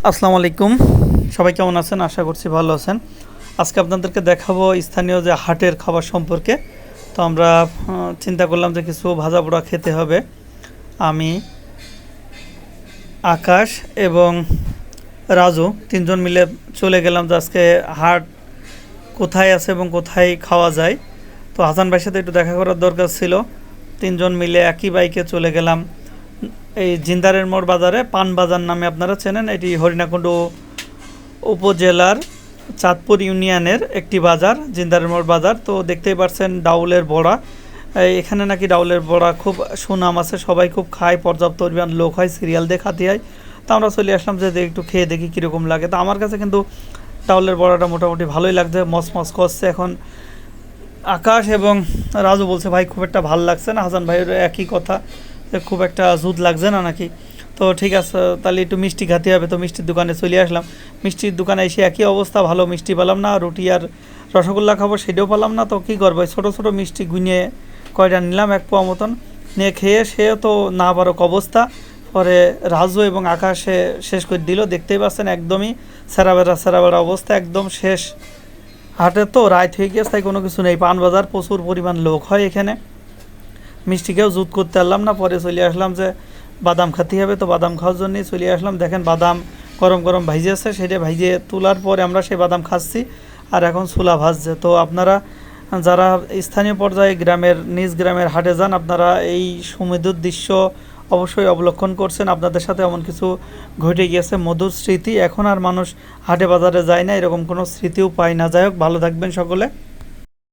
আসসালামু আলাইকুম। সবাই কেমন আছেন? আশা করছি ভালো আছেন। আজকে আপনাদেরকে দেখাবো স্থানীয় যে হাটের খাবার সম্পর্কে। তো আমরা চিন্তা করলাম যে কিছু ভাজা পোড়া খেতে হবে। আমি, আকাশ এবং রাজু তিনজন মিলে চলে গেলাম যে আজকে হাট কোথায় আছে এবং কোথায় খাওয়া যায়। তো হাসান ভাইয়ের সাথে একটু দেখা করার দরকার ছিল। তিনজন মিলে একই বাইকে চলে গেলাম এই জিন্দারের মোড় বাজারে। পান বাজার নামে আপনারা চেনেন, এটি হরিণাকুণ্ড উপজেলার চাঁদপুর ইউনিয়নের একটি বাজার, জিন্দারের মোড় বাজার। তো দেখতেই পাচ্ছেন ডাউলের বড়া। এখানে নাকি ডাউলের বড়া খুব সুনাম আছে, সবাই খুব খায়, পর্যাপ্ত পরিমাণ লোক হয়, সিরিয়াল দিয়ে খাতে হয়। তো আমরা চলে আসলাম যে একটু খেয়ে দেখি কীরকম লাগে। তো আমার কাছে কিন্তু ডাউলের বড়াটা মোটামুটি ভালোই লাগছে, মসমস করছে। এখন আকাশ এবং রাজু বলছে ভাই খুব একটা ভালো লাগছে না, হাসান ভাইয়ের একই কথা যে খুব একটা জুত লাগছে না নাকি। তো ঠিক আছে, তাহলে একটু মিষ্টি খেতে হবে। তো মিষ্টির দোকানে চলে আসলাম। মিষ্টির দোকানে এসে একই অবস্থা, ভালো মিষ্টি পেলাম না। রুটি আর রসগোল্লা খাবো সেটাও পেলাম না। তো কী করবো, ছোটো ছোটো মিষ্টি গুনিয়ে কয়টা নিলাম, এক পোয়া মতন নিয়ে খেয়ে সেও তো না পারক অবস্থা। পরে রাজু এবং আকাশে শেষ করে দিল। দেখতেই পাচ্ছেন একদমই সেরা বেড়া অবস্থা, একদম শেষ। হাটে তো রাত হয়ে গেছে, তাই কোনো কিছু নেই। পান বাজার, প্রচুর পরিমাণ লোক হয় এখানে। মিষ্টিকেও জুত করতে পারলাম না। পরে চলে আসলাম যে বাদাম খেতে হবে। তো বাদাম খাওয়ার জন্যই চলে আসলাম। দেখেন বাদাম গরম গরম ভাইজেছে, সেটা ভাইজে তোলার পরে আমরা সেই বাদাম খাচ্ছি। আর এখন ছোলা ভাজছে। তো আপনারা যারা স্থানীয় পর্যায়ে নিজ গ্রামের হাটে যান, আপনারা এই সুমধুর দৃশ্য অবশ্যই অবলোকন করছেন। আপনাদের সাথে এমন কিছু ঘটে গিয়েছে, মধুর স্মৃতি। এখন আর মানুষ হাটে বাজারে যায় না, এরকম কোনো স্মৃতিও পায় না। যাই হোক, ভালো থাকবেন সকলে।